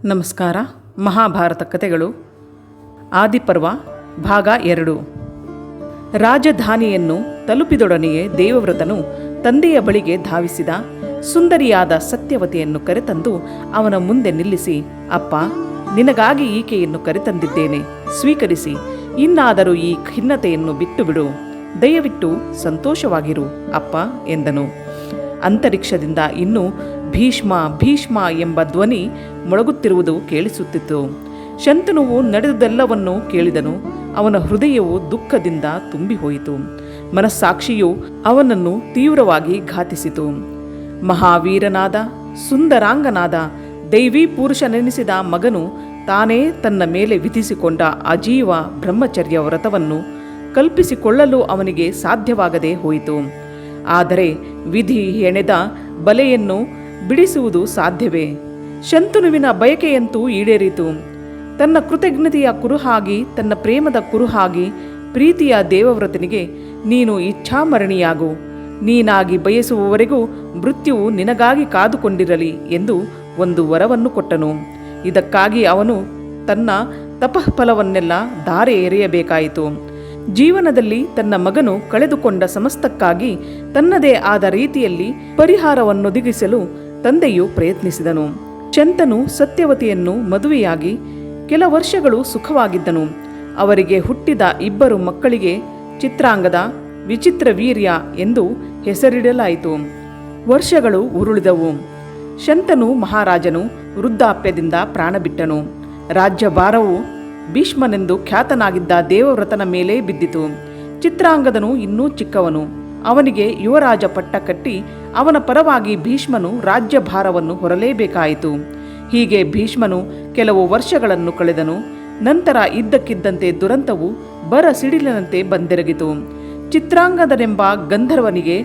ನಮಸ್ಕಾರ. ಮಹಾಭಾರತ ಕಥೆಗಳು ಆದಿಪರ್ವ ಭಾಗ 2. ರಾಜಧಾನಿಯನ್ನು ತಲುಪಿದೊಡನೆಯೇ ದೇವವ್ರತನು ತಂದೆಯ ಬಳಿಗೆ ಧಾವಿಸಿದ. ಸುಂದರಿಯಾದ ಸತ್ಯವತಿಯನ್ನು ಕರೆತಂದು ಅವನ ಮುಂದೆ ನಿಲ್ಲಿಸಿ, ಅಪ್ಪ, ನಿನಗಾಗಿ ಈಕೆಯನ್ನು ಕರೆತಂದಿದ್ದೇನೆ, ಸ್ವೀಕರಿಸಿ. ಇನ್ನಾದರೂ ಈ ಖಿನ್ನತೆಯನ್ನು ಬಿಟ್ಟು ಬಿಡು, ದಯವಿಟ್ಟು ಸಂತೋಷವಾಗಿರು ಅಪ್ಪ ಎಂದನು. ಅಂತರಿಕ್ಷದಿಂದ ಇನ್ನೂ ಭೀಷ್ಮ ಭೀಷ್ಮ ಎಂಬ ಧ್ವನಿ ಮೊಳಗುತ್ತಿರುವುದು ಕೇಳಿಸುತ್ತಿತ್ತು. ಶಂತನುವು ನಡೆದುದೆಲ್ಲವನ್ನೂ ಕೇಳಿದನು. ಅವನ ಹೃದಯವು ದುಃಖದಿಂದ ತುಂಬಿ ಹೋಯಿತು. ಮನಸ್ಸಾಕ್ಷಿಯು ಅವನನ್ನು ತೀವ್ರವಾಗಿ ಘಾತಿಸಿತು. ಮಹಾವೀರನಾದ ಸುಂದರಾಂಗನಾದ ದೈವೀ ಪುರುಷನೆನಿಸಿದ ಮಗನು ತಾನೇ ತನ್ನ ಮೇಲೆ ವಿಧಿಸಿಕೊಂಡ ಅಜೀವ ಬ್ರಹ್ಮಚರ್ಯ ವ್ರತವನ್ನು ಕಲ್ಪಿಸಿಕೊಳ್ಳಲು ಅವನಿಗೆ ಸಾಧ್ಯವಾಗದೆ ಹೋಯಿತು. ಆದರೆ ವಿಧಿ ಹೆಣೆದ ಬಲೆಯನ್ನು ಬಿಡಿಸುವುದು ಸಾಧ್ಯವೇ? ಶಂತನುವಿನ ಬಯಕೆಯಂತೂ ಈಡೇರಿತು. ತನ್ನ ಕೃತಜ್ಞತೆಯ ಕುರುಹಾಗಿ, ತನ್ನ ಪ್ರೇಮದ ಕುರುಹಾಗಿ ಪ್ರೀತಿಯ ದೇವವ್ರತನಿಗೆ, ನೀನು ಇಚ್ಛಾಮರಣಿಯಾಗು, ನೀನಾಗಿ ಬಯಸುವವರೆಗೂ ಮೃತ್ಯುವು ನಿನಗಾಗಿ ಕಾದುಕೊಂಡಿರಲಿ ಎಂದು ಒಂದು ವರವನ್ನು ಕೊಟ್ಟನು. ಇದಕ್ಕಾಗಿ ಅವನು ತನ್ನ ತಪಃಫಲವನ್ನೆಲ್ಲ ಧಾರೆ ಎರೆಯಬೇಕಾಯಿತು. ಜೀವನದಲ್ಲಿ ತನ್ನ ಮಗನು ಕಳೆದುಕೊಂಡ ಸಮಸ್ತಕ್ಕಾಗಿ ತನ್ನದೇ ಆದ ರೀತಿಯಲ್ಲಿ ಪರಿಹಾರವನ್ನೊದಗಿಸಲು ತಂದೆಯು ಪ್ರಯತ್ನಿಸಿದನು. ಶಂತನು ಸತ್ಯವತಿಯನ್ನು ಮದುವೆಯಾಗಿ ಕೆಲ ವರ್ಷಗಳು ಸುಖವಾಗಿದ್ದನು. ಅವರಿಗೆ ಹುಟ್ಟಿದ 2 ಮಕ್ಕಳಿಗೆ ಚಿತ್ರಾಂಗದ, ವಿಚಿತ್ರವೀರ್ಯ ಎಂದು ಹೆಸರಿಡಲಾಯಿತು. ವರ್ಷಗಳು ಉರುಳಿದವು. ಶಂತನು ಮಹಾರಾಜನು ವೃದ್ಧಾಪ್ಯದಿಂದ ಪ್ರಾಣಬಿಟ್ಟನು. ರಾಜ್ಯಭಾರವು ಭೀಷ್ಮನೆಂದು ಖ್ಯಾತನಾಗಿದ್ದ ದೇವವ್ರತನ ಮೇಲೆ ಬಿದ್ದಿತು. ಚಿತ್ರಾಂಗದನು ಇನ್ನೂ ಚಿಕ್ಕವನು. ಅವನಿಗೆ ಯುವರಾಜ ಪಟ್ಟ ಕಟ್ಟಿ ಅವನ ಪರವಾಗಿ ಭೀಷ್ಮನು ರಾಜ್ಯಭಾರವನ್ನು ಹೊರಲೇಬೇಕಾಯಿತು. ಹೀಗೆ ಭೀಷ್ಮನು ಕೆಲವು ವರ್ಷಗಳನ್ನು ಕಳೆದನು. ನಂತರ ಇದ್ದಕ್ಕಿದ್ದಂತೆ ದುರಂತವು ಬರ ಸಿಡಿಲಿನಂತೆ ಬಂದೆರಗಿತು. ಚಿತ್ರಾಂಗದನೆಂಬ ಗಂಧರ್ವನಿಗೆ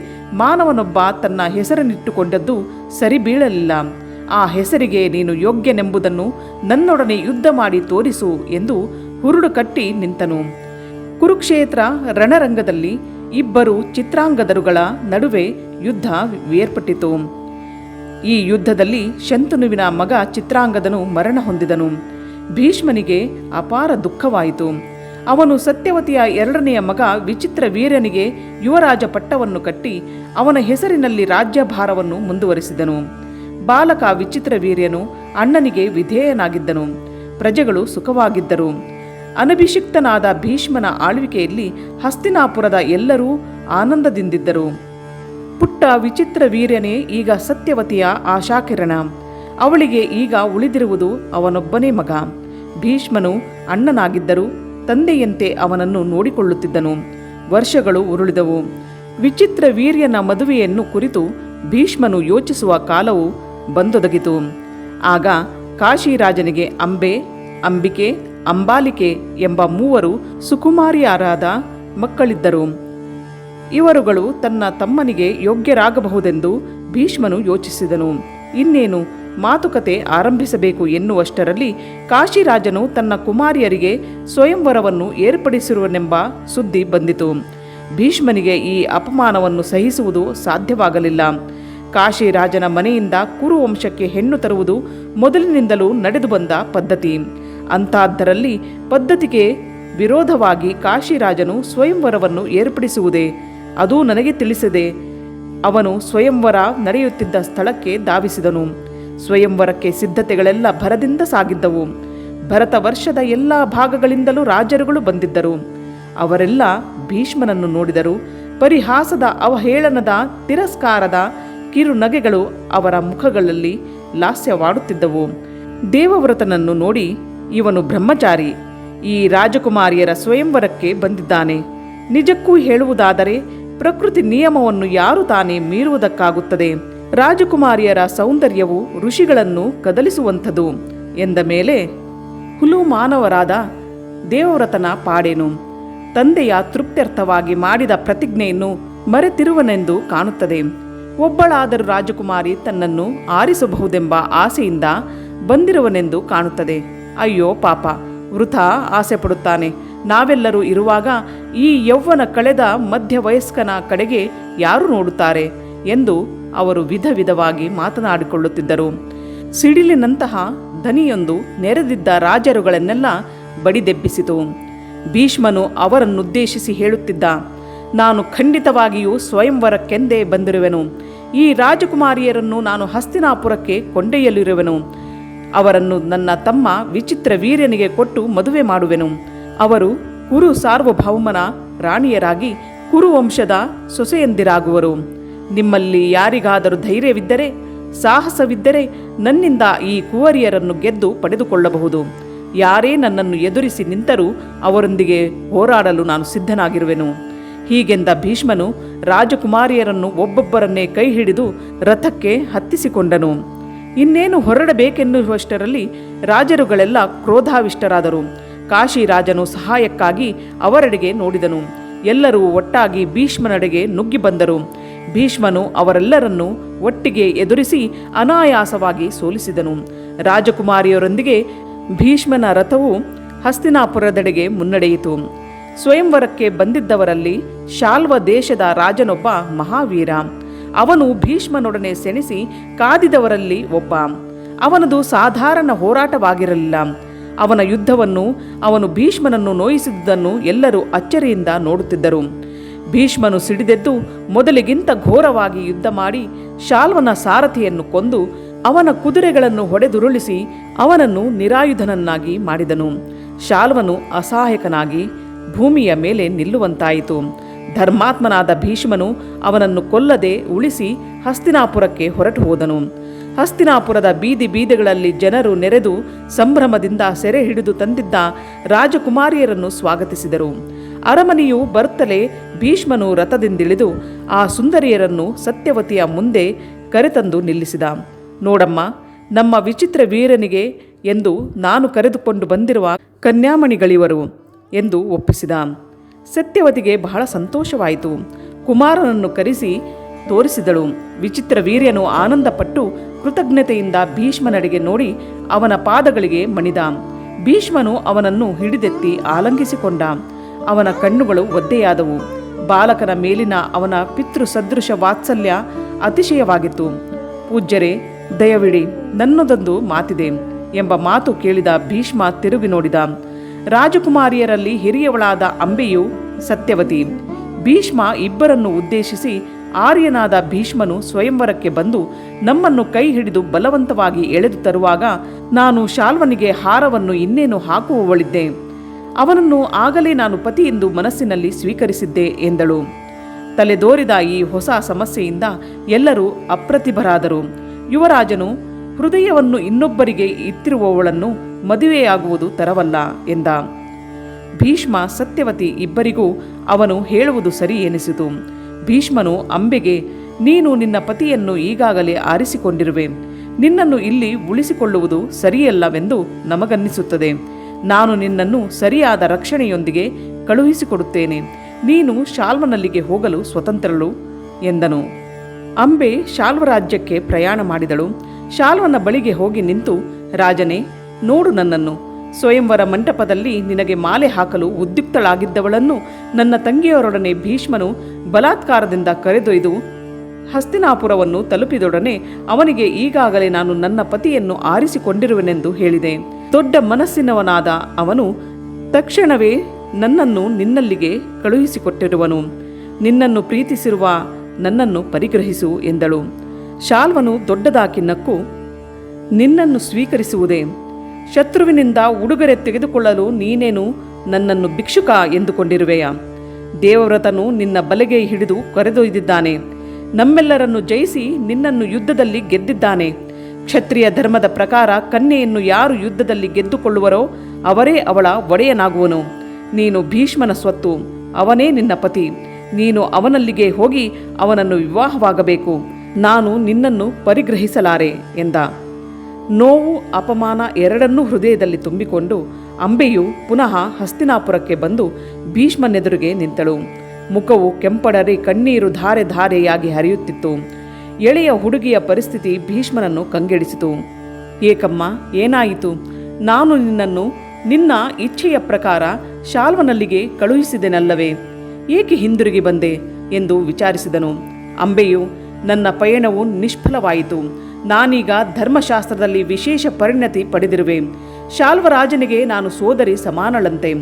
ಮಾನವನೊಬ್ಬ ತನ್ನ ಹೆಸರನ್ನಿಟ್ಟುಕೊಂಡದ್ದು ಸರಿ ಬೀಳಲಿಲ್ಲ. ಆ ಹೆಸರಿಗೆ ನೀನು ಯೋಗ್ಯನೆಂಬುದನ್ನು ನನ್ನೊಡನೆ ಯುದ್ಧ ಮಾಡಿ ತೋರಿಸು ಎಂದು ಹುರುಡು ಕಟ್ಟಿ ನಿಂತನು. ಕುರುಕ್ಷೇತ್ರ ರಣರಂಗದಲ್ಲಿ 2 ಚಿತ್ರಾಂಗದರುಗಳ ನಡುವೆ ಯುದ್ಧ ಏರ್ಪಟ್ಟಿತು. ಈ ಯುದ್ಧದಲ್ಲಿ ಶಂತನುವಿನ ಮಗ ಚಿತ್ರಾಂಗದನು ಮರಣ ಹೊಂದಿದನು. ಭೀಷ್ಮನಿಗೆ ಅಪಾರ ದುಃಖವಾಯಿತು. ಅವನು ಸತ್ಯವತಿಯ 2ನೆಯ ಮಗ ವಿಚಿತ್ರವೀರ್ಯನಿಗೆ ಯುವರಾಜ ಪಟ್ಟವನ್ನು ಕಟ್ಟಿ ಅವನ ಹೆಸರಿನಲ್ಲಿ ರಾಜ್ಯಭಾರವನ್ನು ಮುಂದುವರಿಸಿದನು. ಬಾಲಕ ವಿಚಿತ್ರವೀರ್ಯನು ಅಣ್ಣನಿಗೆ ವಿಧೇಯನಾಗಿದ್ದನು. ಪ್ರಜೆಗಳು ಸುಖವಾಗಿದ್ದರು. ಅನಭಿಷಿಕ್ತನಾದ ಭೀಷ್ಮನ ಆಳ್ವಿಕೆಯಲ್ಲಿ ಹಸ್ತಿನಾಪುರದ ಎಲ್ಲರೂ ಆನಂದದಿಂದಿದ್ದರು. ಪುಟ್ಟ ವಿಚಿತ್ರವೀರ್ಯನೇ ಈಗ ಸತ್ಯವತಿಯ ಆಶಾಕಿರಣ. ಅವಳಿಗೆ ಈಗ ಉಳಿದಿರುವುದು ಅವನೊಬ್ಬನೇ ಮಗ. ಭೀಷ್ಮನು ಅಣ್ಣನಾಗಿದ್ದರೂ ತಂದೆಯಂತೆ ಅವನನ್ನು ನೋಡಿಕೊಳ್ಳುತ್ತಿದ್ದನು. ವರ್ಷಗಳು ಉರುಳಿದವು. ವಿಚಿತ್ರವೀರ್ಯನ ಮದುವೆಯನ್ನು ಕುರಿತು ಭೀಷ್ಮನು ಯೋಚಿಸುವ ಕಾಲವು ಬಂದೊದಗಿತು. ಆಗ ಕಾಶಿರಾಜನಿಗೆ ಅಂಬೆ, ಅಂಬಿಕೆ, ಅಂಬಾಲಿಕೆ ಎಂಬ 3 ಸುಕುಮಾರಿಯರಾದ ಮಕ್ಕಳಿದ್ದರು. ಇವರುಗಳು ತನ್ನ ತಮ್ಮನಿಗೆ ಯೋಗ್ಯರಾಗಬಹುದೆಂದು ಭೀಷ್ಮನು ಯೋಚಿಸಿದನು. ಇನ್ನೇನು ಮಾತುಕತೆ ಆರಂಭಿಸಬೇಕು ಎನ್ನುವಷ್ಟರಲ್ಲಿ ಕಾಶಿರಾಜನು ತನ್ನ ಕುಮಾರಿಯರಿಗೆ ಸ್ವಯಂವರವನ್ನು ಏರ್ಪಡಿಸಿರುವನೆಂಬ ಸುದ್ದಿ ಬಂದಿತು. ಭೀಷ್ಮನಿಗೆ ಈ ಅಪಮಾನವನ್ನು ಸಹಿಸುವುದು ಸಾಧ್ಯವಾಗಲಿಲ್ಲ. ಕಾಶಿರಾಜನ ಮನೆಯಿಂದ ಕುರುವಂಶಕ್ಕೆ ಹೆಣ್ಣು ತರುವುದು ಮೊದಲಿನಿಂದಲೂ ನಡೆದು ಬಂದ ಪದ್ಧತಿ. ಅಂಥದ್ದರಲ್ಲಿ ಪದ್ಧತಿಗೆ ವಿರೋಧವಾಗಿ ಕಾಶಿರಾಜನು ಸ್ವಯಂವರವನ್ನು ಏರ್ಪಡಿಸುವುದೇ? ಅದೂ ನನಗೆ ತಿಳಿಸದೆ ಅವನು ಸ್ವಯಂವರ ನಡೆಯುತ್ತಿದ್ದ ಸ್ಥಳಕ್ಕೆ ಧಾವಿಸಿದನು. ಸ್ವಯಂವರಕ್ಕೆ ಸಿದ್ಧತೆಗಳೆಲ್ಲ ಭರದಿಂದ ಸಾಗಿದ್ದವು. ಭರತ ವರ್ಷದ ಎಲ್ಲ ಭಾಗಗಳಿಂದಲೂ ರಾಜರುಗಳು ಬಂದಿದ್ದರು. ಅವರೆಲ್ಲ ಭೀಷ್ಮನನ್ನು ನೋಡಿದರು. ಪರಿಹಾಸದ, ಅವಹೇಳನದ, ತಿರಸ್ಕಾರದ ಕಿರುನಗೆಗಳು ಅವರ ಮುಖಗಳಲ್ಲಿ ಲಾಸ್ಯವಾಡುತ್ತಿದ್ದವು. ದೇವವ್ರತನನ್ನು ನೋಡಿ, ಇವನು ಬ್ರಹ್ಮಚಾರಿ, ಈ ರಾಜಕುಮಾರಿಯರ ಸ್ವಯಂವರಕ್ಕೆ ಬಂದಿದ್ದಾನೆ. ನಿಜಕ್ಕೂ ಹೇಳುವುದಾದರೆ ಪ್ರಕೃತಿ ನಿಯಮವನ್ನು ಯಾರು ತಾನೇ ಮೀರುವುದಕ್ಕಾಗುತ್ತದೆ? ರಾಜಕುಮಾರಿಯರ ಸೌಂದರ್ಯವು ಋಷಿಗಳನ್ನು ಕದಲಿಸುವಂಥದು ಎಂದ ಮೇಲೆ ಹುಲು ಮಾನವರಾದ ದೇವವ್ರತನ ಪಾಡೇನು? ತಂದೆಯ ತೃಪ್ತ್ಯರ್ಥವಾಗಿ ಮಾಡಿದ ಪ್ರತಿಜ್ಞೆಯನ್ನು ಮರೆತಿರುವನೆಂದು ಕಾಣುತ್ತದೆ. ಒಬ್ಬಳಾದರೂ ರಾಜಕುಮಾರಿ ತನ್ನನ್ನು ಆರಿಸಬಹುದೆಂಬ ಆಸೆಯಿಂದ ಬಂದಿರುವನೆಂದು ಕಾಣುತ್ತದೆ. ಅಯ್ಯೋ ಪಾಪ, ವೃಥಾ ಆಸೆ ಪಡುತ್ತಾನೆ. ನಾವೆಲ್ಲರೂ ಇರುವಾಗ ಈ ಯೌವನ ಕಳೆದ ಮಧ್ಯವಯಸ್ಕನ ಕಡೆಗೆ ಯಾರು ನೋಡುತ್ತಾರೆ ಎಂದು ಅವರು ವಿಧ ವಿಧವಾಗಿ ಮಾತನಾಡಿಕೊಳ್ಳುತ್ತಿದ್ದರು. ಸಿಡಿಲಿನಂತಹ ಧನಿಯೊಂದು ನೆರೆದಿದ್ದ ರಾಜರುಗಳನ್ನೆಲ್ಲ ಬಡಿದೆಬ್ಬಿಸಿತು. ಭೀಷ್ಮನು ಅವರನ್ನುದ್ದೇಶಿಸಿ ಹೇಳುತ್ತಿದ್ದ, ನಾನು ಖಂಡಿತವಾಗಿಯೂ ಸ್ವಯಂವರಕ್ಕೆಂದೇ ಬಂದಿರುವೆನು. ಈ ರಾಜಕುಮಾರಿಯರನ್ನು ನಾನು ಹಸ್ತಿನಾಪುರಕ್ಕೆ ಕೊಂಡೊಯ್ಯಲಿರುವೆನು. ಅವರನ್ನು ನನ್ನ ತಮ್ಮ ವಿಚಿತ್ರ ವೀರ್ಯನಿಗೆ ಕೊಟ್ಟು ಮದುವೆ ಮಾಡುವೆನು. ಅವರು ಕುರು ಸಾರ್ವಭೌಮನ ರಾಣಿಯರಾಗಿ ಕುರುವಂಶದ ಸೊಸೆಯಂದಿರಾಗುವರು. ನಿಮ್ಮಲ್ಲಿ ಯಾರಿಗಾದರೂ ಧೈರ್ಯವಿದ್ದರೆ, ಸಾಹಸವಿದ್ದರೆ ನನ್ನಿಂದ ಈ ಕುವರಿಯರನ್ನು ಗೆದ್ದು ಪಡೆದುಕೊಳ್ಳಬಹುದು. ಯಾರೇ ನನ್ನನ್ನು ಎದುರಿಸಿ ನಿಂತರೂ ಅವರೊಂದಿಗೆ ಹೋರಾಡಲು ನಾನು ಸಿದ್ಧನಾಗಿರುವೆನು. ಹೀಗೆಂದ ಭೀಷ್ಮನು ರಾಜಕುಮಾರಿಯರನ್ನು ಒಬ್ಬೊಬ್ಬರನ್ನೇ ಕೈ ಹಿಡಿದು ರಥಕ್ಕೆ ಹತ್ತಿಸಿಕೊಂಡನು. ಇನ್ನೇನು ಹೊರಡಬೇಕೆನ್ನುವಷ್ಟರಲ್ಲಿ ರಾಜರುಗಳೆಲ್ಲ ಕ್ರೋಧಾವಿಷ್ಟರಾದರು. ಕಾಶಿರಾಜನು ಸಹಾಯಕ್ಕಾಗಿ ಅವರೆಡೆಗೆ ನೋಡಿದನು. ಎಲ್ಲರೂ ಒಟ್ಟಾಗಿ ಭೀಷ್ಮನೆಡೆಗೆ ನುಗ್ಗಿ ಬಂದರು. ಭೀಷ್ಮನು ಅವರೆಲ್ಲರನ್ನೂ ಒಟ್ಟಿಗೆ ಎದುರಿಸಿ ಅನಾಯಾಸವಾಗಿ ಸೋಲಿಸಿದನು. ರಾಜಕುಮಾರಿಯರೊಂದಿಗೆ ಭೀಷ್ಮನ ರಥವು ಹಸ್ತಿನಾಪುರದೆಡೆಗೆ ಮುನ್ನಡೆಯಿತು. ಸ್ವಯಂವರಕ್ಕೆ ಬಂದಿದ್ದವರಲ್ಲಿ ಶಾಲ್ವ ದೇಶದ ರಾಜನೊಬ್ಬ ಮಹಾವೀರ. ಅವನು ಭೀಷ್ಮನೊಡನೆ ಸೆಣಸಿ ಕಾದಿದವರಲ್ಲಿ ಒಬ್ಬ. ಅವನದು ಸಾಧಾರಣ ಹೋರಾಟವಾಗಿರಲಿಲ್ಲ. ಅವನ ಯುದ್ಧವನ್ನು, ಅವನು ಭೀಷ್ಮನನ್ನು ನೋಯಿಸಿದುದನ್ನು ಎಲ್ಲರೂ ಅಚ್ಚರಿಯಿಂದ ನೋಡುತ್ತಿದ್ದರು. ಭೀಷ್ಮನು ಸಿಡಿದೆದ್ದು ಮೊದಲಿಗಿಂತ ಘೋರವಾಗಿ ಯುದ್ಧ ಮಾಡಿ ಶಾಲ್ವನ ಸಾರಥಿಯನ್ನು ಕೊಂದು ಅವನ ಕುದುರೆಗಳನ್ನು ಹೊಡೆದುರುಳಿಸಿ ಅವನನ್ನು ನಿರಾಯುಧನನ್ನಾಗಿ ಮಾಡಿದನು. ಶಾಲ್ವನು ಅಸಹಾಯಕನಾಗಿ ಭೂಮಿಯ ಮೇಲೆ ನಿಲ್ಲುವಂತಾಯಿತು. ಧರ್ಮಾತ್ಮನಾದ ಭೀಷ್ಮನು ಅವನನ್ನು ಕೊಲ್ಲದೆ ಉಳಿಸಿ ಹಸ್ತಿನಾಪುರಕ್ಕೆ ಹೊರಟು ಹೋದನು. ಹಸ್ತಿನಾಪುರದ ಬೀದಿ ಬೀದಿಗಳಲ್ಲಿ ಜನರು ನೆರೆದು ಸಂಭ್ರಮದಿಂದ ಸೆರೆ ಹಿಡಿದು ತಂದಿದ್ದ ರಾಜಕುಮಾರಿಯರನ್ನು ಸ್ವಾಗತಿಸಿದರು. ಅರಮನೆಯು ಬರುತ್ತಲೇ ಭೀಷ್ಮನು ರಥದಿಂದಿಳಿದು ಆ ಸುಂದರಿಯರನ್ನು ಸತ್ಯವತಿಯ ಮುಂದೆ ಕರೆತಂದು ನಿಲ್ಲಿಸಿದ. ನೋಡಮ್ಮ, ನಮ್ಮ ವಿಚಿತ್ರ ವೀರನಿಗೆ ಎಂದು ನಾನು ಕರೆದುಕೊಂಡು ಬಂದಿರುವ ಕನ್ಯಾಮಣಿಗಳಿವರು ಎಂದು ಒಪ್ಪಿಸಿದ. ಸತ್ಯವತಿಗೆ ಬಹಳ ಸಂತೋಷವಾಯಿತು. ಕುಮಾರನನ್ನು ಕರೆಸಿ ತೋರಿಸಿದಳು. ವಿಚಿತ್ರ ವೀರ್ಯನು ಆನಂದಪಟ್ಟು ಕೃತಜ್ಞತೆಯಿಂದ ಭೀಷ್ಮನಡೆಗೆ ನೋಡಿ ಅವನ ಪಾದಗಳಿಗೆ ಮಣಿದ. ಭೀಷ್ಮನು ಅವನನ್ನು ಹಿಡಿದೆತ್ತಿ ಆಲಂಗಿಸಿಕೊಂಡ. ಅವನ ಕಣ್ಣುಗಳು ಒದ್ದೆಯಾದವು. ಬಾಲಕನ ಮೇಲಿನ ಅವನ ಪಿತೃ ಸದೃಶ ವಾತ್ಸಲ್ಯ ಅತಿಶಯವಾಗಿತ್ತು. ಪೂಜ್ಯರೇ, ದಯವಿಡಿ, ನನ್ನದೊಂದು ಮಾತಿದೆ ಎಂಬ ಮಾತು ಕೇಳಿದ ಭೀಷ್ಮ ತಿರುಗಿ ನೋಡಿದ. ರಾಜಕುಮಾರಿಯರಲ್ಲಿ ಹಿರಿಯವಳಾದ ಅಂಬೆಯು ಸತ್ಯವತಿ. ಭೀಷ್ಮ ಇಬ್ಬರನ್ನು ಉದ್ದೇಶಿಸಿ, ಆರ್ಯನಾದ ಭೀಷ್ಮನು ಸ್ವಯಂವರಕ್ಕೆ ಬಂದು ನಮ್ಮನ್ನು ಕೈ ಹಿಡಿದು ಬಲವಂತವಾಗಿ ಎಳೆದು ತರುವಾಗ ನಾನು ಶಾಲ್ವನಿಗೆ ಹಾರವನ್ನು ಇನ್ನೇನು ಹಾಕುವವಳಿದ್ದೆ. ಅವನನ್ನು ಆಗಲೇ ನಾನು ಪತಿ ಎಂದು ಮನಸ್ಸಿನಲ್ಲಿ ಸ್ವೀಕರಿಸಿದ್ದೆ ಎಂದಳು. ತಲೆದೋರಿದ ಈ ಹೊಸ ಸಮಸ್ಯೆಯಿಂದ ಎಲ್ಲರೂ ಅಪ್ರತಿಭರಾದರು. ಯುವರಾಜನು ಹೃದಯವನ್ನು ಇನ್ನೊಬ್ಬರಿಗೆ ಇತ್ತಿರುವವಳನ್ನು ಮದುವೆಯಾಗುವುದು ತರವಲ್ಲ ಎಂದ. ಭೀಷ್ಮ ಸತ್ಯವತಿ ಇಬ್ಬರಿಗೂ ಅವನು ಹೇಳುವುದು ಸರಿ ಎನಿಸಿತು. ಭೀಷ್ಮನು ಅಂಬೆಗೆ, ನೀನು ನಿನ್ನ ಪತಿಯನ್ನು ಈಗಾಗಲೇ ಆರಿಸಿಕೊಂಡಿರುವೆ. ನಿನ್ನನ್ನು ಇಲ್ಲಿ ಉಳಿಸಿಕೊಳ್ಳುವುದು ಸರಿಯಲ್ಲವೆಂದು ನಮಗನ್ನಿಸುತ್ತದೆ. ನಾನು ನಿನ್ನನ್ನು ಸರಿಯಾದ ರಕ್ಷಣೆಯೊಂದಿಗೆ ಕಳುಹಿಸಿಕೊಡುತ್ತೇನೆ. ನೀನು ಶಾಲ್ವನಲ್ಲಿಗೆ ಹೋಗಲು ಸ್ವತಂತ್ರಳು ಎಂದನು. ಅಂಬೆ ಶಾಲ್ವರಾಜ್ಯಕ್ಕೆ ಪ್ರಯಾಣ ಮಾಡಿದಳು. ಶಾಲ್ವನ ಬಳಿಗೆ ಹೋಗಿ ನಿಂತು, ರಾಜನೇ, ನೋಡು ನನ್ನನ್ನು. ಸ್ವಯಂವರ ಮಂಟಪದಲ್ಲಿ ನಿನಗೆ ಮಾಲೆ ಹಾಕಲು ಉದ್ಯುಕ್ತಳಾಗಿದ್ದವಳನ್ನು ನನ್ನ ತಂಗಿಯವರೊಡನೆ ಭೀಷ್ಮನು ಬಲಾತ್ಕಾರದಿಂದ ಕರೆದೊಯ್ದು ಹಸ್ತಿನಾಪುರವನ್ನು ತಲುಪಿದೊಡನೆ ಅವನಿಗೆ ಈಗಾಗಲೇ ನಾನು ನನ್ನ ಪತಿಯನ್ನು ಆರಿಸಿಕೊಂಡಿರುವೆನೆಂದು ಹೇಳಿದೆ. ದೊಡ್ಡ ಮನಸ್ಸಿನವನಾದ ಅವನು ತಕ್ಷಣವೇ ನನ್ನನ್ನು ನಿನ್ನಲ್ಲಿಗೆ ಕಳುಹಿಸಿಕೊಟ್ಟಿರುವನು. ನಿನ್ನನ್ನು ಪ್ರೀತಿಸಿರುವ ನನ್ನನ್ನು ಪರಿಗ್ರಹಿಸು ಎಂದಳು. ಶಾಲ್ವನು ದೊಡ್ಡದಾಗಿ ನಕ್ಕು, ನಿನ್ನನ್ನು ಸ್ವೀಕರಿಸುವುದೇ? ಶತ್ರುವಿನಿಂದ ಉಡುಗೊರೆ ತೆಗೆದುಕೊಳ್ಳಲು ನೀನೇನು ನನ್ನನ್ನು ಭಿಕ್ಷುಕ ಎಂದುಕೊಂಡಿರುವೆಯಾ? ದೇವವ್ರತನು ನಿನ್ನ ಬಲೆಗೆ ಹಿಡಿದು ಕರೆದೊಯ್ದಿದ್ದಾನೆ. ನಮ್ಮೆಲ್ಲರನ್ನು ಜಯಿಸಿ ನಿನ್ನನ್ನು ಯುದ್ಧದಲ್ಲಿ ಗೆದ್ದಿದ್ದಾನೆ. ಕ್ಷತ್ರಿಯ ಧರ್ಮದ ಪ್ರಕಾರ ಕನ್ಯೆಯನ್ನು ಯಾರು ಯುದ್ಧದಲ್ಲಿ ಗೆದ್ದುಕೊಳ್ಳುವರೋ ಅವರೇ ಅವಳ ಒಡೆಯನಾಗುವನು. ನೀನು ಭೀಷ್ಮನ ಸ್ವತ್ತು, ಅವನೇ ನಿನ್ನ ಪತಿ. ನೀನು ಅವನಲ್ಲಿಗೆ ಹೋಗಿ ಅವನನ್ನು ವಿವಾಹವಾಗಬೇಕು. ನಾನು ನಿನ್ನನ್ನು ಪರಿಗ್ರಹಿಸಲಾರೆ ಎಂದ. ನೋವು, ಅಪಮಾನ ಎರಡನ್ನೂ ಹೃದಯದಲ್ಲಿ ತುಂಬಿಕೊಂಡು ಅಂಬೆಯು ಪುನಃ ಹಸ್ತಿನಾಪುರಕ್ಕೆ ಬಂದು ಭೀಷ್ಮನೆದುರಿಗೆ ನಿಂತಳು. ಮುಖವು ಕೆಂಪಡರಿ ಕಣ್ಣೀರು ಧಾರೆ ಧಾರೆಯಾಗಿ ಹರಿಯುತ್ತಿತ್ತು. ಎಳೆಯ ಹುಡುಗಿಯ ಪರಿಸ್ಥಿತಿ ಭೀಷ್ಮನನ್ನು ಕಂಗೆಡಿಸಿತು. ಏಕಮ್ಮ, ಏನಾಯಿತು? ನಾನು ನಿನ್ನನ್ನು ನಿನ್ನ ಇಚ್ಛೆಯ ಪ್ರಕಾರ ಶಾಲ್ವನಲ್ಲಿಗೆ ಕಳುಹಿಸಿದೆನಲ್ಲವೇ? ಏಕೆ ಹಿಂದಿರುಗಿ ಬಂದೆ ಎಂದು ವಿಚಾರಿಸಿದನು. ಅಂಬೆಯು, ನನ್ನ ಪಯಣವು ನಿಷ್ಫಲವಾಯಿತು. ನಾನೀಗ ಧರ್ಮಶಾಸ್ತ್ರದಲ್ಲಿ ವಿಶೇಷ ಪರಿಣತಿ ಪಡೆದಿರುವೆ. ಶಾಲ್ವರಾಜನಿಗೆ ನಾನು ಸೋದರಿ ಸಮಾನಳಂತೆ.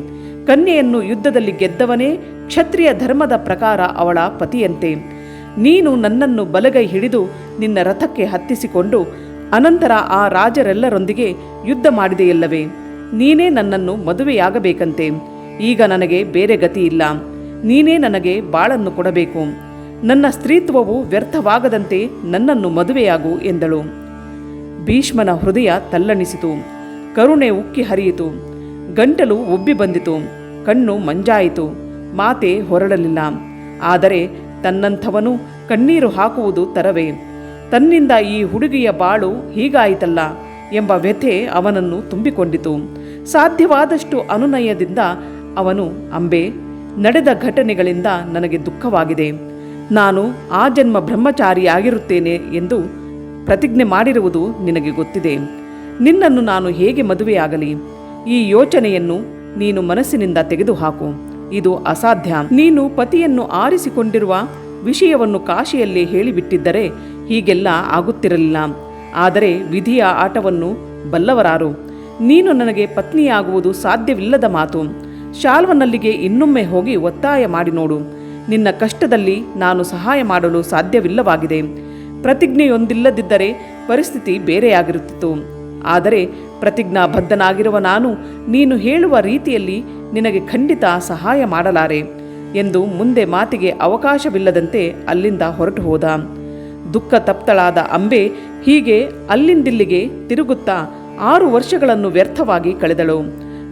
ಕನ್ಯೆಯನ್ನು ಯುದ್ಧದಲ್ಲಿ ಗೆದ್ದವನೇ ಕ್ಷತ್ರಿಯ ಧರ್ಮದ ಪ್ರಕಾರ ಅವಳ ಪತಿಯಂತೆ. ನೀನು ನನ್ನನ್ನು ಬಲಗೈ ಹಿಡಿದು ನಿನ್ನ ರಥಕ್ಕೆ ಹತ್ತಿಸಿಕೊಂಡು ಅನಂತರ ಆ ರಾಜರೆಲ್ಲರೊಂದಿಗೆ ಯುದ್ಧ ಮಾಡಿದೆಯಲ್ಲವೇ? ನೀನೇ ನನ್ನನ್ನು ಮದುವೆಯಾಗಬೇಕಂತೆ. ಈಗ ನನಗೆ ಬೇರೆ ಗತಿಯಿಲ್ಲ. ನೀನೇ ನನಗೆ ಬಾಳನ್ನು ಕೊಡಬೇಕು. ನನ್ನ ಸ್ತ್ರೀತ್ವವು ವ್ಯರ್ಥವಾಗದಂತೆ ನನ್ನನ್ನು ಮದುವೆಯಾಗು ಎಂದಳು. ಭೀಷ್ಮನ ಹೃದಯ ತಲ್ಲಣಿಸಿತು. ಕರುಣೆ ಉಕ್ಕಿ ಹರಿಯಿತು. ಗಂಟಲು ಉಬ್ಬಿ ಬಂದಿತು. ಕಣ್ಣು ಮಂಜಾಯಿತು. ಮಾತೆ ಹೊರಡಲಿಲ್ಲ. ಆದರೆ ತನ್ನಂಥವನು ಕಣ್ಣೀರು ಹಾಕುವುದು ತರವೇ? ತನ್ನಿಂದ ಈ ಹುಡುಗಿಯ ಬಾಳು ಹೀಗಾಯಿತಲ್ಲ ಎಂಬ ವ್ಯಥೆ ಅವನನ್ನು ತುಂಬಿಕೊಂಡಿತು. ಸಾಧ್ಯವಾದಷ್ಟು ಅನುನಯದಿಂದ ಅವನು, ಅಂಬೆ, ನಡೆದ ಘಟನೆಗಳಿಂದ ನನಗೆ ದುಃಖವಾಗಿದೆ. ನಾನು ಆ ಜನ್ಮ ಬ್ರಹ್ಮಚಾರಿಯಾಗಿರುತ್ತೇನೆ ಎಂದು ಪ್ರತಿಜ್ಞೆ ಮಾಡಿರುವುದು ನಿನಗೆ ಗೊತ್ತಿದೆ. ನಿನ್ನನ್ನು ನಾನು ಹೇಗೆ ಮದುವೆಯಾಗಲಿ? ಈ ಯೋಚನೆಯನ್ನು ನೀನು ಮನಸ್ಸಿನಿಂದ ತೆಗೆದುಹಾಕು. ಇದು ಅಸಾಧ್ಯ. ನೀನು ಪತಿಯನ್ನು ಆರಿಸಿಕೊಂಡಿರುವ ವಿಷಯವನ್ನು ಕಾಶಿಯಲ್ಲಿ ಹೇಳಿಬಿಟ್ಟಿದ್ದರೆ ಹೀಗೆಲ್ಲ ಆಗುತ್ತಿರಲಿಲ್ಲ. ಆದರೆ ವಿಧಿಯ ಆಟವನ್ನು ಬಲ್ಲವರಾರು? ನೀನು ನನಗೆ ಪತ್ನಿಯಾಗುವುದು ಸಾಧ್ಯವಿಲ್ಲದ ಮಾತು. ಶಾಲ್ವನಲ್ಲಿಗೆ ಇನ್ನೊಮ್ಮೆ ಹೋಗಿ ಒತ್ತಾಯ ಮಾಡಿ ನೋಡು. ನಿನ್ನ ಕಷ್ಟದಲ್ಲಿ ನಾನು ಸಹಾಯ ಮಾಡಲು ಸಾಧ್ಯವಿಲ್ಲವಾಗಿದೆ. ಪ್ರತಿಜ್ಞೆಯೊಂದಿಲ್ಲದಿದ್ದರೆ ಪರಿಸ್ಥಿತಿ ಬೇರೆಯಾಗಿರುತ್ತಿತ್ತು. ಆದರೆ ಪ್ರತಿಜ್ಞಾಬದ್ಧನಾಗಿರುವ ನಾನು ನೀನು ಹೇಳುವ ರೀತಿಯಲ್ಲಿ ನಿನಗೆ ಖಂಡಿತ ಸಹಾಯ ಮಾಡಲಾರೆ ಎಂದು ಮುಂದೆ ಮಾತಿಗೆ ಅವಕಾಶವಿಲ್ಲದಂತೆ ಅಲ್ಲಿಂದ ಹೊರಟು ಹೋದ. ದುಃಖ ತಪ್ತಳಾದ ಅಂಬೆ ಹೀಗೆ ಅಲ್ಲಿಂದಿಲ್ಲಿಗೆ ತಿರುಗುತ್ತಾ 6 ವರ್ಷಗಳನ್ನು ವ್ಯರ್ಥವಾಗಿ ಕಳೆದಳು.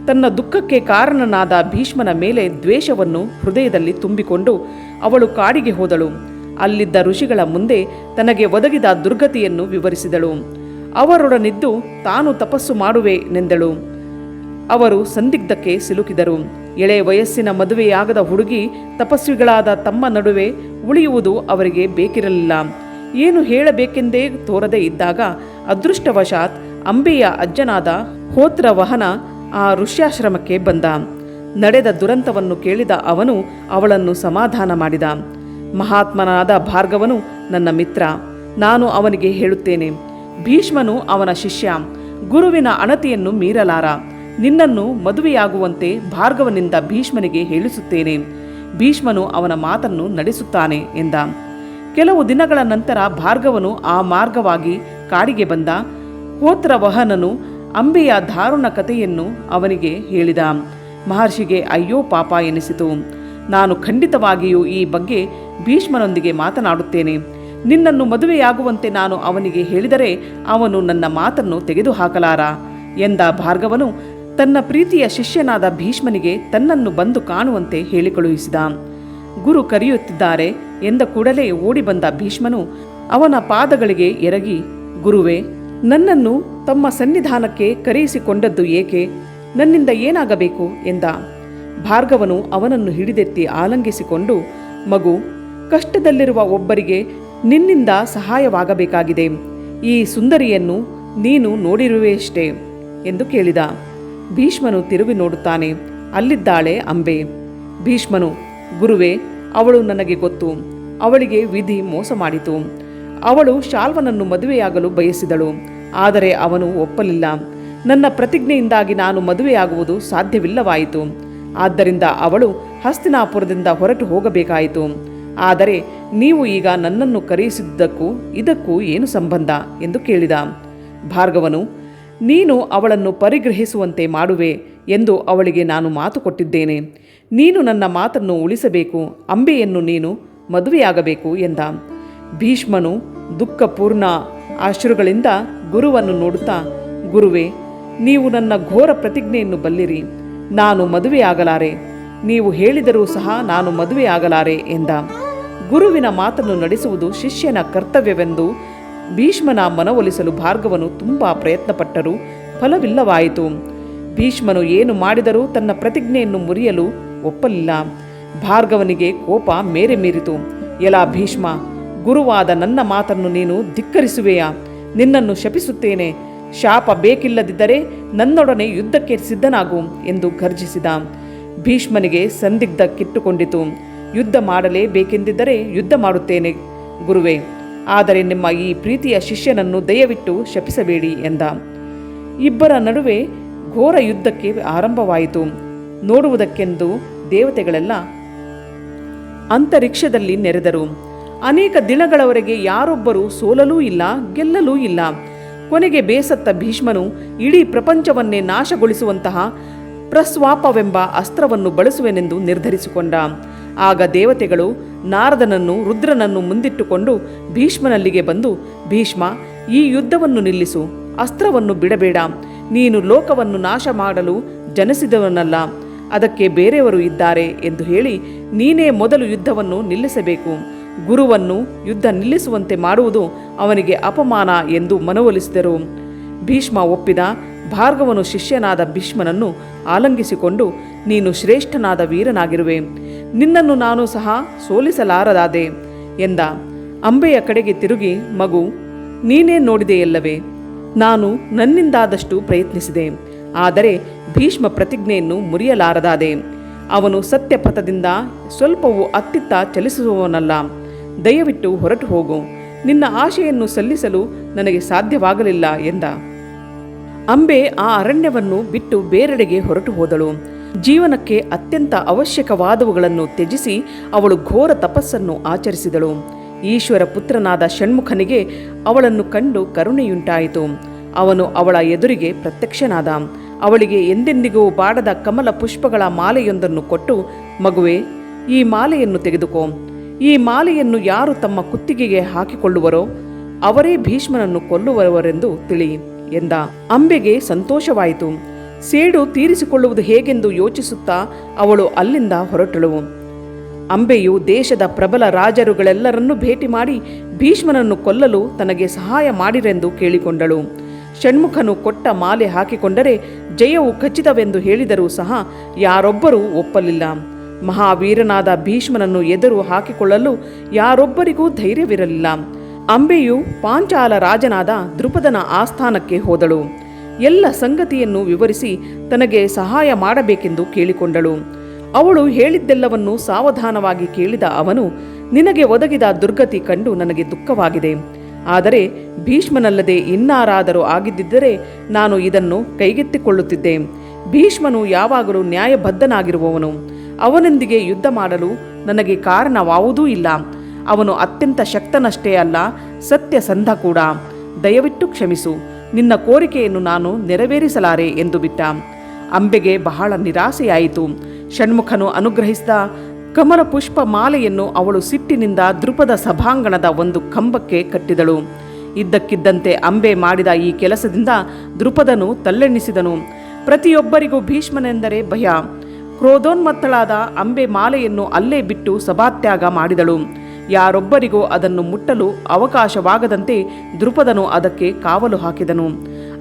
ತನ್ನ ದುಃಖಕ್ಕೆ ಕಾರಣನಾದ ಭೀಷ್ಮನ ಮೇಲೆ ದ್ವೇಷವನ್ನು ಹೃದಯದಲ್ಲಿ ತುಂಬಿಕೊಂಡು ಅವಳು ಕಾಡಿಗೆ ಹೋದಳು. ಅಲ್ಲಿದ್ದ ಋಷಿಗಳ ಮುಂದೆ ತನಗೆ ಒದಗಿದ ದುರ್ಗತಿಯನ್ನು ವಿವರಿಸಿದಳು. ಅವರೊಡನಿದ್ದು ತಾನು ತಪಸ್ಸು ಮಾಡುವೆನೆಂದಳು. ಅವರು ಸಂದಿಗ್ಧಕ್ಕೆ ಸಿಲುಕಿದರು. ಎಳೆ ವಯಸ್ಸಿನ ಮದುವೆಯಾಗದ ಹುಡುಗಿ ತಪಸ್ವಿಗಳಾದ ತಮ್ಮ ನಡುವೆ ಉಳಿಯುವುದು ಅವರಿಗೆ ಬೇಕಿರಲಿಲ್ಲ. ಏನು ಹೇಳಬೇಕೆಂದೇ ತೋರದೆ ಇದ್ದಾಗ ಅದೃಷ್ಟವಶಾತ್ ಅಂಬೆಯ ಅಜ್ಜನಾದ ಹೋತ್ರವಹನ ಆ ಋಷ್ಯಾಶ್ರಮಕ್ಕೆ ಬಂದ. ನಡೆದ ದುರಂತವನ್ನು ಕೇಳಿದ ಅವನು ಅವಳನ್ನು ಸಮಾಧಾನ ಮಾಡಿದ. ಮಹಾತ್ಮನಾದ ಭಾರ್ಗವನು ನನ್ನ ಮಿತ್ರ. ನಾನು ಅವನಿಗೆ ಹೇಳುತ್ತೇನೆ, ಭೀಷ್ಮನು ಅವನ ಶಿಷ್ಯ. ಗುರುವಿನ ಅಣತಿಯನ್ನು ಮೀರಲಾರ. ನಿನ್ನನ್ನು ಮದುವೆಯಾಗುವಂತೆ ಭಾರ್ಗವನಿಂದ ಭೀಷ್ಮನಿಗೆ ಹೇಳಿಸುತ್ತೇನೆ. ಭೀಷ್ಮನು ಅವನ ಮಾತನ್ನು ನಡೆಸುತ್ತಾನೆ ಎಂದ. ಕೆಲವು ದಿನಗಳ ನಂತರ ಭಾರ್ಗವನು ಆ ಮಾರ್ಗವಾಗಿ ಕಾಡಿಗೆ ಬಂದ. ಹೋತ್ರವಹನನು ಅಂಬೆಯ ದಾರುಣ ಕಥೆಯನ್ನು ಅವನಿಗೆ ಹೇಳಿದ. ಮಹರ್ಷಿಗೆ ಅಯ್ಯೋ ಪಾಪ ಎನಿಸಿತು. ನಾನು ಖಂಡಿತವಾಗಿಯೂ ಈ ಬಗ್ಗೆ ಭೀಷ್ಮನೊಂದಿಗೆ ಮಾತನಾಡುತ್ತೇನೆ. ನಿನ್ನನ್ನು ಮದುವೆಯಾಗುವಂತೆ ನಾನು ಅವನಿಗೆ ಹೇಳಿದರೆ ಅವನು ನನ್ನ ಮಾತನ್ನು ತೆಗೆದುಹಾಕಲಾರ ಎಂದ ಭಾರ್ಗವನು ತನ್ನ ಪ್ರೀತಿಯ ಶಿಷ್ಯನಾದ ಭೀಷ್ಮನಿಗೆ ತನ್ನನ್ನು ಬಂದು ಕಾಣುವಂತೆ ಹೇಳಿ ಕಳುಹಿಸಿದ. ಗುರು ಕರೆಯುತ್ತಿದ್ದಾರೆ ಎಂದ ಕೂಡಲೇ ಓಡಿ ಬಂದ ಭೀಷ್ಮನು ಅವನ ಪಾದಗಳಿಗೆ ಎರಗಿ, ಗುರುವೇ, ನನ್ನನ್ನು ತಮ್ಮ ಸನ್ನಿಧಾನಕ್ಕೆ ಕರೆಯಿಸಿಕೊಂಡದ್ದು ಏಕೆ? ನನ್ನಿಂದ ಏನಾಗಬೇಕು ಎಂದ. ಭಾರ್ಗವನು ಅವನನ್ನು ಹಿಡಿದೆತ್ತಿ ಆಲಂಗಿಸಿಕೊಂಡು, ಮಗು, ಕಷ್ಟದಲ್ಲಿರುವ ಒಬ್ಬರಿಗೆ ನಿನ್ನಿಂದ ಸಹಾಯವಾಗಬೇಕಾಗಿದೆ. ಈ ಸುಂದರಿಯನ್ನು ನೀನು ನೋಡಿರುವೆಯಷ್ಟೇ ಎಂದು ಕೇಳಿದ. ಭೀಷ್ಮನು ತಿರುಗಿ ನೋಡುತ್ತಾನೆ. ಅಲ್ಲಿದ್ದಾಳೆ ಅಂಬೆ. ಭೀಷ್ಮನು, ಗುರುವೇ, ಅವಳು ನನಗೆ ಗೊತ್ತು. ಅವಳಿಗೆ ವಿಧಿ ಮೋಸ ಮಾಡಿತು. ಅವಳು ಶಾಲ್ವನನ್ನು ಮದುವೆಯಾಗಲು ಬಯಸಿದಳು. ಆದರೆ ಅವನು ಒಪ್ಪಲಿಲ್ಲ. ನನ್ನ ಪ್ರತಿಜ್ಞೆಯಿಂದಾಗಿ ನಾನು ಮದುವೆಯಾಗುವುದು ಸಾಧ್ಯವಿಲ್ಲವಾಯಿತು. ಆದ್ದರಿಂದ ಅವಳು ಹಸ್ತಿನಾಪುರದಿಂದ ಹೊರಟು ಹೋಗಬೇಕಾಯಿತು. ಆದರೆ ನೀವು ಈಗ ನನ್ನನ್ನು ಕರೆಯಿಸಿದ್ದಕ್ಕೂ ಇದಕ್ಕೂ ಏನು ಸಂಬಂಧ ಎಂದು ಕೇಳಿದ. ಭಾರ್ಗವನು, ನೀನು ಅವಳನ್ನು ಪರಿಗ್ರಹಿಸುವಂತೆ ಮಾಡುವೆ ಎಂದು ಅವಳಿಗೆ ನಾನು ಮಾತು ಕೊಟ್ಟಿದ್ದೇನೆ. ನೀನು ನನ್ನ ಮಾತನ್ನು ಉಳಿಸಬೇಕು. ಅಂಬೆಯನ್ನು ನೀನು ಮದುವೆಯಾಗಬೇಕು ಎಂದ. ಭೀಷ್ಮನು ದುಃಖಪೂರ್ಣ ಅಶ್ರುಗಳಿಂದ ಗುರುವನ್ನು ನೋಡುತ್ತಾ, ಗುರುವೇ, ನೀವು ನನ್ನ ಘೋರ ಪ್ರತಿಜ್ಞೆಯನ್ನು ಬಲ್ಲಿರಿ. ನಾನು ಮದುವೆಯಾಗಲಾರೆ. ನೀವು ಹೇಳಿದರೂ ಸಹ ನಾನು ಮದುವೆಯಾಗಲಾರೆ ಎಂದ. ಗುರುವಿನ ಮಾತನ್ನು ನಡೆಸುವುದು ಶಿಷ್ಯನ ಕರ್ತವ್ಯವೆಂದು ಭೀಷ್ಮನ ಮನವೊಲಿಸಲು ಭಾರ್ಗವನು ತುಂಬ ಪ್ರಯತ್ನಪಟ್ಟರೂ ಫಲವಿಲ್ಲವಾಯಿತು. ಭೀಷ್ಮನು ಏನು ಮಾಡಿದರೂ ತನ್ನ ಪ್ರತಿಜ್ಞೆಯನ್ನು ಮುರಿಯಲು ಒಪ್ಪಲಿಲ್ಲ. ಭಾರ್ಗವನಿಗೆ ಕೋಪ ಮೇರೆ ಮೀರಿತು. ಎಲಾ ಭೀಷ್ಮ, ಗುರುವಾದ ನನ್ನ ಮಾತನ್ನು ನೀನು ಧಿಕ್ಕರಿಸುವೆಯಾ? ನಿನ್ನನ್ನು ಶಪಿಸುತ್ತೇನೆ. ಶಾಪ ಬೇಕಿಲ್ಲದಿದ್ದರೆ ನನ್ನೊಡನೆ ಯುದ್ಧಕ್ಕೆ ಸಿದ್ಧನಾಗು ಎಂದು ಗರ್ಜಿಸಿದ. ಭೀಷ್ಮನಿಗೆ ಸಂದಿಗ್ಧ ಕಿಟ್ಟುಕೊಂಡಿತು. ಯುದ್ಧ ಮಾಡಲೇಬೇಕೆಂದಿದ್ದರೆ ಯುದ್ಧ ಮಾಡುತ್ತೇನೆ ಗುರುವೇ. ಆದರೆ ನಿಮ್ಮ ಈ ಪ್ರೀತಿಯ ಶಿಷ್ಯನನ್ನು ದಯವಿಟ್ಟು ಶಪಿಸಬೇಡಿ ಎಂದ. ಇಬ್ಬರ ನಡುವೆ ಘೋರ ಯುದ್ಧಕ್ಕೆ ಆರಂಭವಾಯಿತು. ನೋಡುವುದಕ್ಕೆಂದು ದೇವತೆಗಳೆಲ್ಲ ಅಂತರಿಕ್ಷದಲ್ಲಿ ನೆರೆದರು. ಅನೇಕ ದಿನಗಳವರೆಗೆ ಯಾರೊಬ್ಬರೂ ಸೋಲಲೂ ಇಲ್ಲ, ಗೆಲ್ಲಲೂ ಇಲ್ಲ. ಕೊನೆಗೆ ಬೇಸತ್ತ ಭೀಷ್ಮನು ಇಡೀ ಪ್ರಪಂಚವನ್ನೇ ನಾಶಗೊಳಿಸುವಂತಹ ಪ್ರಸ್ವಾಪವೆಂಬ ಅಸ್ತ್ರವನ್ನು ಬಳಸುವೆನೆಂದು ನಿರ್ಧರಿಸಿಕೊಂಡ. ಆಗ ದೇವತೆಗಳು ನಾರದನನ್ನು ರುದ್ರನನ್ನು ಮುಂದಿಟ್ಟುಕೊಂಡು ಭೀಷ್ಮನಲ್ಲಿಗೆ ಬಂದು, ಭೀಷ್ಮ, ಈ ಯುದ್ಧವನ್ನು ನಿಲ್ಲಿಸು, ಅಸ್ತ್ರವನ್ನು ಬಿಡಬೇಡ. ನೀನು ಲೋಕವನ್ನು ನಾಶ ಮಾಡಲು ಜನಿಸಿದವನಲ್ಲ, ಅದಕ್ಕೆ ಬೇರೆಯವರು ಇದ್ದಾರೆ ಎಂದು ಹೇಳಿ ನೀನೇ ಮೊದಲು ಯುದ್ಧವನ್ನು ನಿಲ್ಲಿಸಬೇಕು. ಗುರುವನ್ನು ಯುದ್ಧ ನಿಲ್ಲಿಸುವಂತೆ ಮಾಡುವುದು ಅವನಿಗೆ ಅಪಮಾನ ಎಂದು ಮನವೊಲಿಸಿದರು. ಭೀಷ್ಮ ಒಪ್ಪಿದ. ಭಾರ್ಗವನು ಶಿಷ್ಯನಾದ ಭೀಷ್ಮನನ್ನು ಆಲಂಗಿಸಿಕೊಂಡು, ನೀನು ಶ್ರೇಷ್ಠನಾದ ವೀರನಾಗಿರುವೆ, ನಿನ್ನನ್ನು ನಾನು ಸಹ ಸೋಲಿಸಲಾರದಾದೆ ಎಂದ. ಅಂಬೆಯ ಕಡೆಗೆ ತಿರುಗಿ, ಮಗು, ನೀನೇ ನೋಡಿದೆಯಲ್ಲವೇ, ನಾನು ನನ್ನಿಂದಾದಷ್ಟು ಪ್ರಯತ್ನಿಸಿದೆ, ಆದರೆ ಭೀಷ್ಮ ಪ್ರತಿಜ್ಞೆಯನ್ನು ಮುರಿಯಲಾರದಾದೆ. ಅವನು ಸತ್ಯಪಥದಿಂದ ಸ್ವಲ್ಪವೂ ಅತ್ತಿತ್ತ ಚಲಿಸುವವನಲ್ಲ. ದಯವಿಟ್ಟು ಹೊರಟು ಹೋಗು, ನಿನ್ನ ಆಶೆಯನ್ನು ಸಲ್ಲಿಸಲು ನನಗೆ ಸಾಧ್ಯವಾಗಲಿಲ್ಲ ಎಂದ. ಅಂಬೆ ಆ ಅರಣ್ಯವನ್ನು ಬಿಟ್ಟು ಬೇರೆಡೆಗೆ ಹೊರಟು ಹೋದಳು. ಜೀವನಕ್ಕೆ ಅತ್ಯಂತ ಅವಶ್ಯಕವಾದವುಗಳನ್ನು ತ್ಯಜಿಸಿ ಅವಳು ಘೋರ ತಪಸ್ಸನ್ನು ಆಚರಿಸಿದಳು. ಈಶ್ವರ ಪುತ್ರನಾದ ಷಣ್ಮುಖನಿಗೆ ಅವಳನ್ನು ಕಂಡು ಕರುಣೆಯುಂಟಾಯಿತು. ಅವನು ಅವಳ ಎದುರಿಗೆ ಪ್ರತ್ಯಕ್ಷನಾದ. ಅವಳಿಗೆ ಎಂದೆಂದಿಗೂ ಬಾಡದ ಕಮಲ ಪುಷ್ಪಗಳ ಮಾಲೆಯೊಂದನ್ನು ಕೊಟ್ಟು, ಮಗುವೆ, ಈ ಮಾಲೆಯನ್ನು ತೆಗೆದುಕೋ. ಈ ಮಾಲೆಯನ್ನು ಯಾರು ತಮ್ಮ ಕುತ್ತಿಗೆಗೆ ಹಾಕಿಕೊಳ್ಳುವರೋ ಅವರೇ ಭೀಷ್ಮನನ್ನು ಕೊಲ್ಲುವವರೆಂದು ತಿಳಿ ಎಂದ. ಅಂಬೆಗೆ ಸಂತೋಷವಾಯಿತು. ಸೇಡು ತೀರಿಸಿಕೊಳ್ಳುವುದು ಹೇಗೆಂದು ಯೋಚಿಸುತ್ತಾ ಅವಳು ಅಲ್ಲಿಂದ ಹೊರಟಳು. ಅಂಬೆಯು ದೇಶದ ಪ್ರಬಲ ರಾಜರುಗಳೆಲ್ಲರನ್ನೂ ಭೇಟಿ ಮಾಡಿ ಭೀಷ್ಮನನ್ನು ಕೊಲ್ಲಲು ತನಗೆ ಸಹಾಯ ಮಾಡಿರೆಂದು ಕೇಳಿಕೊಂಡಳು. ಷಣ್ಮುಖನು ಕೊಟ್ಟ ಮಾಲೆ ಹಾಕಿಕೊಂಡರೆ ಜಯವು ಖಚಿತವೆಂದು ಹೇಳಿದರೂ ಸಹ ಯಾರೊಬ್ಬರೂ ಒಪ್ಪಲಿಲ್ಲ. ಮಹಾವೀರನಾದ ಭೀಷ್ಮನನ್ನು ಎದುರು ಹಾಕಿಕೊಳ್ಳಲು ಯಾರೊಬ್ಬರಿಗೂ ಧೈರ್ಯವಿರಲಿಲ್ಲ. ಅಂಬೆಯು ಪಾಂಚಾಲ ರಾಜನಾದ ದೃಪದನ ಆಸ್ಥಾನಕ್ಕೆ ಹೋದಳು. ಎಲ್ಲ ಸಂಗತಿಯನ್ನು ವಿವರಿಸಿ ತನಗೆ ಸಹಾಯ ಮಾಡಬೇಕೆಂದು ಕೇಳಿಕೊಂಡಳು. ಅವಳು ಹೇಳಿದ್ದೆಲ್ಲವನ್ನು ಸಾವಧಾನವಾಗಿ ಕೇಳಿದ ಅವನು, ನಿನಗೆ ಒದಗಿದ ದುರ್ಗತಿ ಕಂಡು ನನಗೆ ದುಃಖವಾಗಿದೆ. ಆದರೆ ಭೀಷ್ಮನಲ್ಲದೆ ಇನ್ನಾರಾದರೂ ಆಗಿದ್ದರೆ ನಾನು ಇದನ್ನು ಕೈಗೆತ್ತಿಕೊಳ್ಳುತ್ತಿದ್ದೆ. ಭೀಷ್ಮನು ಯಾವಾಗಲೂ ನ್ಯಾಯಬದ್ಧನಾಗಿರುವವನು. ಅವನೊಂದಿಗೆ ಯುದ್ಧ ಮಾಡಲು ನನಗೆ ಕಾರಣವಾವುದೂ ಇಲ್ಲ. ಅವನು ಅತ್ಯಂತ ಶಕ್ತನಷ್ಟೇ ಅಲ್ಲ, ಸತ್ಯಸಂಧ ಕೂಡ. ದಯವಿಟ್ಟು ಕ್ಷಮಿಸು, ನಿನ್ನ ಕೋರಿಕೆಯನ್ನು ನಾನು ನೆರವೇರಿಸಲಾರೆ ಎಂದು ಬಿಟ್ಟ. ಅಂಬೆಗೆ ಬಹಳ ನಿರಾಸೆಯಾಯಿತು. ಷಣ್ಮುಖನು ಅನುಗ್ರಹಿಸಿದ ಕಮಲ ಪುಷ್ಪ ಮಾಲೆಯನ್ನು ಅವಳು ಸಿಟ್ಟಿನಿಂದ ದೃಪದ ಸಭಾಂಗಣದ ಒಂದು ಕಂಬಕ್ಕೆ ಕಟ್ಟಿದಳು. ಇದ್ದಕ್ಕಿದ್ದಂತೆ ಅಂಬೆ ಮಾಡಿದ ಈ ಕೆಲಸದಿಂದ ದೃಪದನು ತಲ್ಲೆಣಿಸಿದನು. ಪ್ರತಿಯೊಬ್ಬರಿಗೂ ಭೀಷ್ಮನೆಂದರೆ ಭಯ. ಕ್ರೋಧೋನ್ಮತ್ತಳಾದ ಅಂಬೆ ಮಾಲೆಯನ್ನು ಅಲ್ಲೇ ಬಿಟ್ಟು ಸಭಾತ್ಯಾಗ ಮಾಡಿದಳು. ಯಾರೊಬ್ಬರಿಗೂ ಅದನ್ನು ಮುಟ್ಟಲು ಅವಕಾಶವಾಗದಂತೆ ದೃಪದನು ಅದಕ್ಕೆ ಕಾವಲು ಹಾಕಿದನು.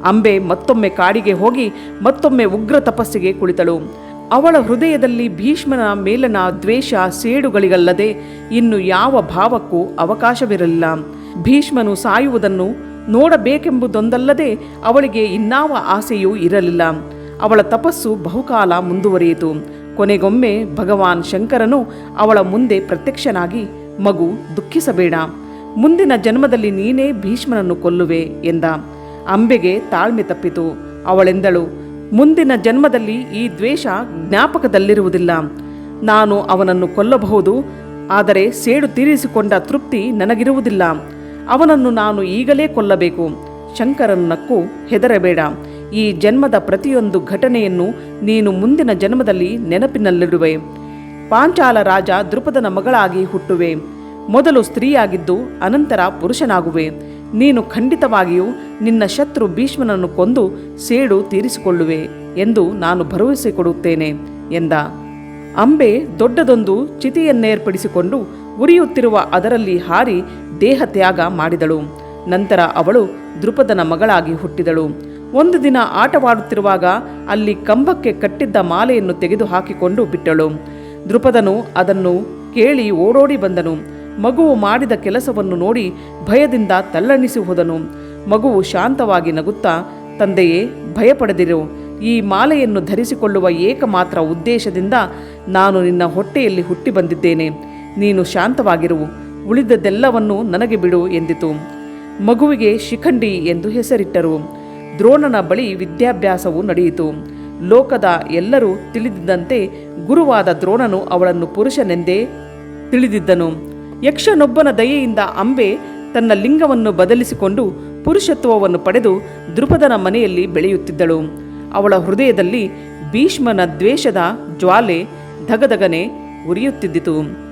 ಅಂಬೆ ಮತ್ತೊಮ್ಮೆ ಕಾಡಿಗೆ ಹೋಗಿ ಮತ್ತೊಮ್ಮೆ ಉಗ್ರ ತಪಸ್ಸಿಗೆ ಕುಳಿತಳು. ಅವಳ ಹೃದಯದಲ್ಲಿ ಭೀಷ್ಮನ ಮೇಲನ ದ್ವೇಷ ಸೇಡುಗಳಿಗಲ್ಲದೆ ಇನ್ನು ಯಾವ ಭಾವಕ್ಕೂ ಅವಕಾಶವಿರಲಿಲ್ಲ. ಭೀಷ್ಮನು ಸಾಯುವುದನ್ನು ನೋಡಬೇಕೆಂಬುದೊಂದಲ್ಲದೆ ಅವಳಿಗೆ ಇನ್ನಾವ ಆಸೆಯೂ ಇರಲಿಲ್ಲ. ಅವಳ ತಪಸ್ಸು ಬಹುಕಾಲ ಮುಂದುವರಿಯಿತು. ಕೊನೆಗೊಮ್ಮೆ ಭಗವಾನ್ ಶಂಕರನು ಅವಳ ಮುಂದೆ ಪ್ರತ್ಯಕ್ಷನಾಗಿ, ಮಗು, ದುಃಖಿಸಬೇಡ, ಮುಂದಿನ ಜನ್ಮದಲ್ಲಿ ನೀನೇ ಭೀಷ್ಮನನ್ನು ಕೊಲ್ಲುವೆ ಎಂದ. ಅಂಬೆಗೆ ತಾಳ್ಮೆ ತಪ್ಪಿತು. ಅವಳೆಂದಳು, ಮುಂದಿನ ಜನ್ಮದಲ್ಲಿ ಈ ದ್ವೇಷ ಜ್ಞಾಪಕದಲ್ಲಿರುವುದಿಲ್ಲ. ನಾನು ಅವನನ್ನು ಕೊಲ್ಲಬಹುದು, ಆದರೆ ಸೇಡು ತೀರಿಸಿಕೊಂಡ ತೃಪ್ತಿ ನನಗಿರುವುದಿಲ್ಲ. ಅವನನ್ನು ನಾನು ಈಗಲೇ ಕೊಲ್ಲಬೇಕು. ಶಂಕರನಕ್ಕೂ ಹೆದರಬೇಡ. ಈ ಜನ್ಮದ ಪ್ರತಿಯೊಂದು ಘಟನೆಯನ್ನು ನೀನು ಮುಂದಿನ ಜನ್ಮದಲ್ಲಿ ನೆನಪಿನಲ್ಲಿಡುವೆ. ಪಾಂಚಾಲ ರಾಜ ದೃಪದನ ಮಗಳಾಗಿ ಹುಟ್ಟುವೆ. ಮೊದಲು ಸ್ತ್ರೀಯಾಗಿದ್ದು ಅನಂತರ ಪುರುಷನಾಗುವೆ. ನೀನು ಖಂಡಿತವಾಗಿಯೂ ನಿನ್ನ ಶತ್ರು ಭೀಷ್ಮನನ್ನು ಕೊಂದು ಸೇಡು ತೀರಿಸಿಕೊಳ್ಳುವೆ ಎಂದು ನಾನು ಭರವಸೆ ಕೊಡುತ್ತೇನೆ ಎಂದ. ಅಂಬೆ ದೊಡ್ಡದೊಂದು ಚಿತೆಯನ್ನೇರ್ಪಡಿಸಿಕೊಂಡು ಉರಿಯುತ್ತಿರುವ ಅದರಲ್ಲಿ ಹಾರಿ ದೇಹ ತ್ಯಾಗ ಮಾಡಿದಳು. ನಂತರ ಅವಳು ದೃಪದನ ಮಗಳಾಗಿ ಹುಟ್ಟಿದಳು. ಒಂದು ದಿನ ಆಟವಾಡುತ್ತಿರುವಾಗ ಅಲ್ಲಿ ಕಂಬಕ್ಕೆ ಕಟ್ಟಿದ್ದ ಮಾಲೆಯನ್ನು ತೆಗೆದು ಹಾಕಿಕೊಂಡು ಬಿಟ್ಟಳು. ದೃಪದನು ಅದನ್ನು ಕೇಳಿ ಓಡೋಡಿ ಬಂದನು. ಮಗುವು ಮಾಡಿದ ಕೆಲಸವನ್ನು ನೋಡಿ ಭಯದಿಂದ ತಲ್ಲಣಿಸಿ ಹೋದನು. ಮಗುವು ಶಾಂತವಾಗಿ ನಗುತ್ತಾ, ತಂದೆಯೇ, ಭಯಪಡದಿರು. ಈ ಮಾಲೆಯನ್ನು ಧರಿಸಿಕೊಳ್ಳುವ ಏಕಮಾತ್ರ ಉದ್ದೇಶದಿಂದ ನಾನು ನಿನ್ನ ಹೊಟ್ಟೆಯಲ್ಲಿ ಹುಟ್ಟಿ ಬಂದಿದ್ದೇನೆ. ನೀನು ಶಾಂತವಾಗಿರುವು. ಉಳಿದದ್ದೆಲ್ಲವನ್ನೂ ನನಗೆ ಬಿಡು ಎಂದಿತು. ಮಗುವಿಗೆ ಶಿಖಂಡಿ ಎಂದು ಹೆಸರಿಟ್ಟರು. ದ್ರೋಣನ ಬಳಿ ವಿದ್ಯಾಭ್ಯಾಸವು ನಡೆಯಿತು. ಲೋಕದ ಎಲ್ಲರೂ ತಿಳಿದಿದ್ದಂತೆ ಗುರುವಾದ ದ್ರೋಣನು ಅವಳನ್ನು ಪುರುಷನೆಂದೇ ತಿಳಿದಿದ್ದನು. ಯಕ್ಷನೊಬ್ಬನ ದಯೆಯಿಂದ ಅಂಬೆ ತನ್ನ ಲಿಂಗವನ್ನು ಬದಲಿಸಿಕೊಂಡು ಪುರುಷತ್ವವನ್ನು ಪಡೆದು ದ್ರುಪದನ ಮನೆಯಲ್ಲಿ ಬೆಳೆಯುತ್ತಿದ್ದಳು. ಅವಳ ಹೃದಯದಲ್ಲಿ ಭೀಷ್ಮನ ದ್ವೇಷದ ಜ್ವಾಲೆ ಧಗಧಗನೆ ಉರಿಯುತ್ತಿದ್ದಿತು.